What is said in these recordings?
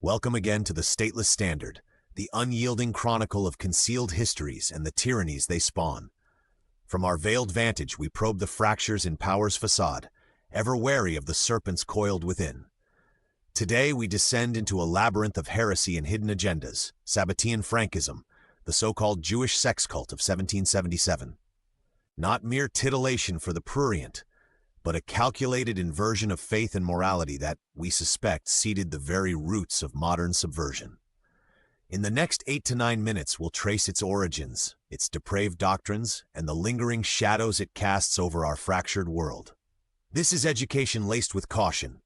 Welcome again to the Stateless Standard, the unyielding chronicle of concealed histories and the tyrannies they spawn. From our veiled vantage, we probe the fractures in power's facade, ever wary of the serpents coiled within. Today, we descend into a labyrinth of heresy and hidden agendas, Sabbatean-Frankism, the so-called Jewish sex cult of 1777. Not mere titillation for the prurient, but a calculated inversion of faith and morality that, we suspect, seeded the very roots of modern subversion. In the next 8 to 9 minutes, we'll trace its origins, its depraved doctrines, and the lingering shadows it casts over our fractured world. This is education laced with caution,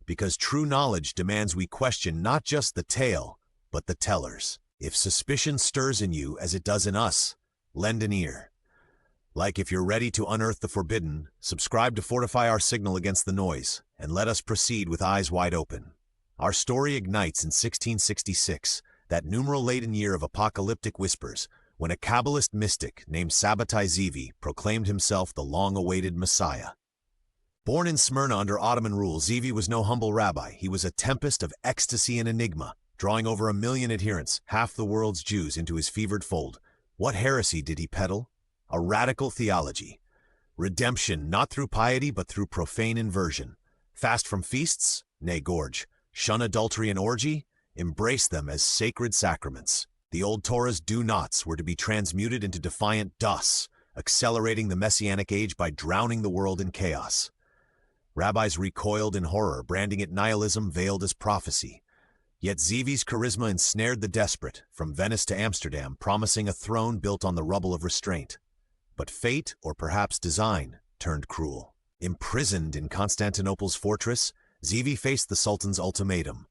because true knowledge demands we question not just the tale, but the tellers. If suspicion stirs in you as it does in us, lend an ear. Like if you're ready to unearth the forbidden, subscribe to fortify our signal against the noise, and let us proceed with eyes wide open. Our story ignites in 1666, that numeral-laden year of apocalyptic whispers, when a Kabbalist mystic named Sabbatai proclaimed himself the long-awaited Messiah. Born in Smyrna under Ottoman rule, Zevi was no humble rabbi. He was a tempest of ecstasy and enigma, drawing over 1 million adherents, half the world's Jews, into his fevered fold. What heresy did he peddle? A radical theology. Redemption not through piety but through profane inversion. Fast from feasts? Nay, gorge. Shun adultery and orgy? Embrace them as sacred sacraments. The old Torah's do-nots were to be transmuted into defiant does, accelerating the Messianic age by drowning the world in chaos. Rabbis recoiled in horror, branding it nihilism veiled as prophecy. Yet Zevi's charisma ensnared the desperate, from Venice to Amsterdam, promising a throne built on the rubble of restraint. But fate, or perhaps design, turned cruel. Imprisoned in Constantinople's fortress, Zevi faced the Sultan's ultimatum: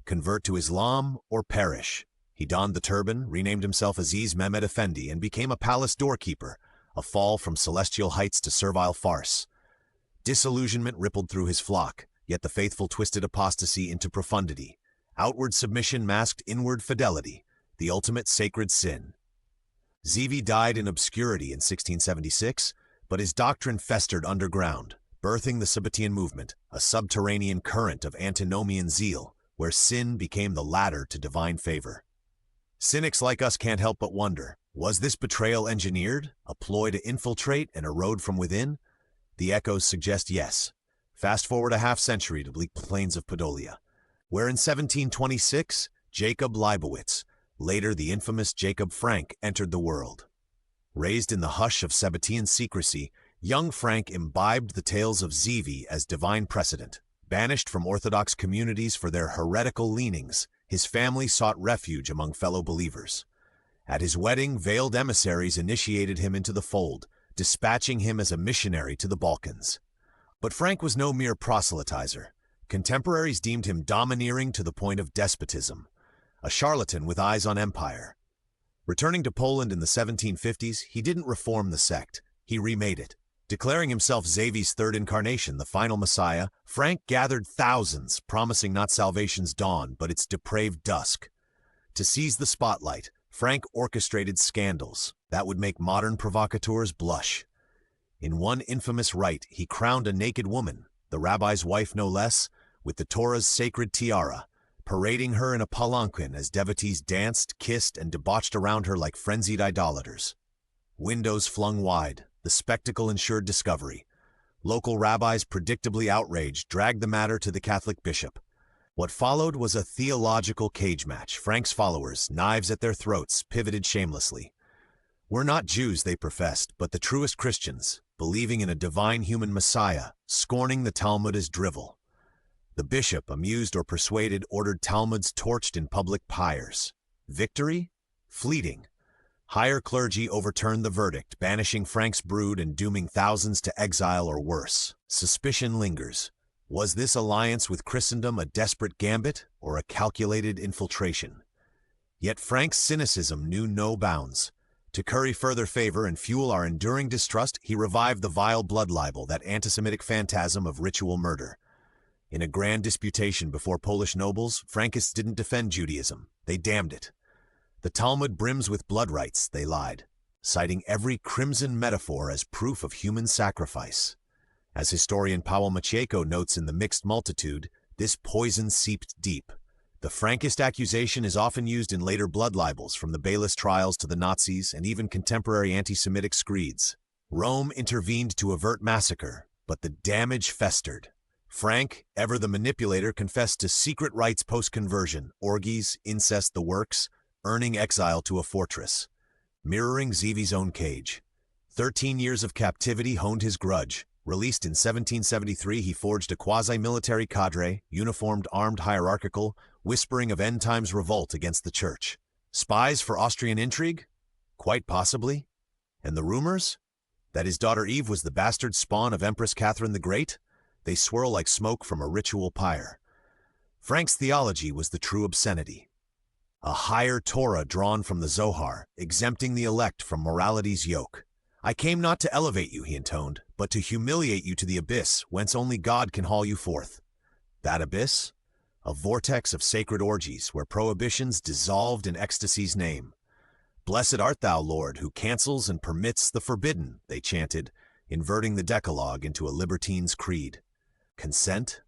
convert to Islam or perish. He donned the turban, renamed himself Aziz Mehmed Effendi, and became a palace doorkeeper, a fall from celestial heights to servile farce. Disillusionment rippled through his flock, yet the faithful twisted apostasy into profundity. Outward submission masked inward fidelity, the ultimate sacred sin. Zevi died in obscurity in 1676, but his doctrine festered underground, birthing the Sabbatean movement, a subterranean current of antinomian zeal, where sin became the ladder to divine favor. Cynics like us can't help but wonder, was this betrayal engineered, a ploy to infiltrate and erode from within? The echoes suggest yes. Fast forward a half-century to bleak plains of Podolia, where in 1726, Jacob Leibowitz, later the infamous Jacob Frank, entered the world. Raised in the hush of Sabbatean secrecy, young Frank imbibed the tales of Zevi as divine precedent. Banished from Orthodox communities for their heretical leanings, his family sought refuge among fellow believers. At his wedding, veiled emissaries initiated him into the fold, dispatching him as a missionary to the Balkans. But Frank was no mere proselytizer. Contemporaries deemed him domineering to the point of despotism, a charlatan with eyes on empire. Returning to Poland in the 1750s, he didn't reform the sect, he remade it. Declaring himself Zevi's third incarnation, the final Messiah, Frank gathered thousands, promising not salvation's dawn, but its depraved dusk. To seize the spotlight, Frank orchestrated scandals that would make modern provocateurs blush. In one infamous rite, he crowned a naked woman, the rabbi's wife no less, with the Torah's sacred tiara, parading her in a palanquin as devotees danced, kissed, and debauched around her like frenzied idolaters. Windows flung wide, the spectacle ensured discovery. Local rabbis, predictably outraged, dragged the matter to the Catholic bishop. What followed was a theological cage match. Frank's followers, knives at their throats, pivoted shamelessly. We're not Jews, they professed, but the truest Christians, believing in a divine human Messiah, scorning the Talmud as drivel. The bishop, amused or persuaded, ordered Talmuds torched in public pyres. Victory? Fleeting. Higher clergy overturned the verdict, banishing Frank's brood and dooming thousands to exile or worse. Suspicion lingers. Was this alliance with Christendom a desperate gambit or a calculated infiltration? Yet Frank's cynicism knew no bounds. To curry further favor and fuel our enduring distrust, he revived the vile blood libel, that anti-Semitic phantasm of ritual murder. In a grand disputation before Polish nobles, Frankists didn't defend Judaism, they damned it. The Talmud brims with blood rites, they lied, citing every crimson metaphor as proof of human sacrifice. As historian Paweł Maciejko notes in The Mixed Multitude, this poison seeped deep. The Frankist accusation is often used in later blood libels, from the Bayless trials to the Nazis and even contemporary anti-Semitic screeds. Rome intervened to avert massacre, but the damage festered. Frank, ever the manipulator, confessed to secret rites post-conversion, orgies, incest, the works, earning exile to a fortress. Mirroring Zivi's own cage. 13 years of captivity honed his grudge. Released in 1773, he forged a quasi-military cadre, uniformed, armed, hierarchical, whispering of end-times revolt against the church. Spies for Austrian intrigue? Quite possibly. And the rumors? That his daughter Eve was the bastard spawn of Empress Catherine the Great? They swirl like smoke from a ritual pyre. Frank's theology was the true obscenity. A higher Torah drawn from the Zohar, exempting the elect from morality's yoke. "I came not to elevate you," he intoned, "but to humiliate you to the abyss whence only God can haul you forth." That abyss? A vortex of sacred orgies where prohibitions dissolved in ecstasy's name. "Blessed art thou, Lord, who cancels and permits the forbidden," they chanted, inverting the Decalogue into a libertine's creed. Consent?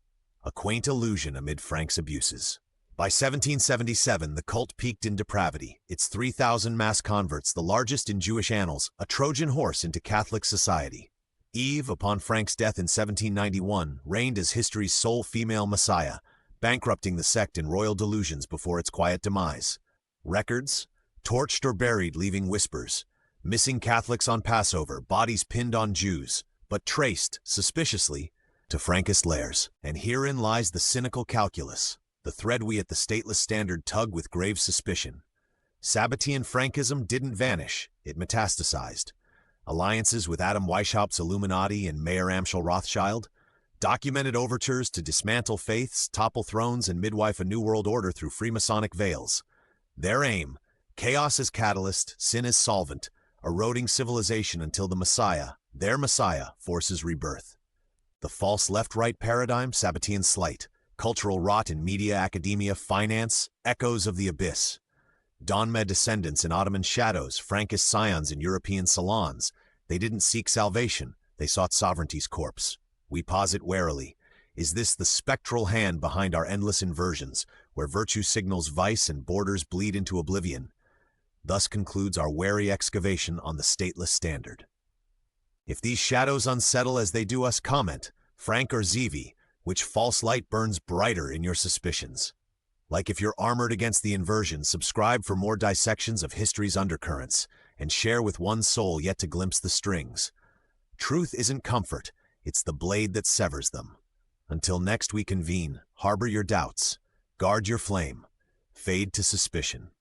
A quaint illusion amid Frank's abuses. By 1777, the cult peaked in depravity, its 3,000 mass converts, the largest in Jewish annals, a Trojan horse into Catholic society. Eve, upon Frank's death in 1791, reigned as history's sole female messiah, bankrupting the sect in royal delusions before its quiet demise. Records? Torched or buried, leaving whispers. Missing Catholics on Passover, bodies pinned on Jews, but traced, suspiciously, to Frankist lairs. And herein lies the cynical calculus. The thread we at the stateless standard tug with grave suspicion. Sabbatean-Frankism didn't vanish, it metastasized. Alliances with Adam Weishaupt's Illuminati and Mayer Amschel Rothschild, documented overtures to dismantle faiths, topple thrones, and midwife a new world order through Freemasonic veils. Their aim, chaos as catalyst, sin as solvent, eroding civilization until the Messiah, their Messiah, forces rebirth. The false left-right paradigm, Sabbatean slight. Cultural rot in media, academia, finance, echoes of the abyss. Donme descendants in Ottoman shadows, Frankist scions in European salons. They didn't seek salvation, they sought sovereignty's corpse. We posit warily, is this the spectral hand behind our endless inversions, where virtue signals vice and borders bleed into oblivion? Thus concludes our wary excavation on the stateless standard. If these shadows unsettle as they do us, comment, Frank or Zivi, which false light burns brighter in your suspicions? Like if you're armored against the inversion, subscribe for more dissections of history's undercurrents, and share with one soul yet to glimpse the strings. Truth isn't comfort, it's the blade that severs them. Until next we convene, harbor your doubts, guard your flame, fade to suspicion.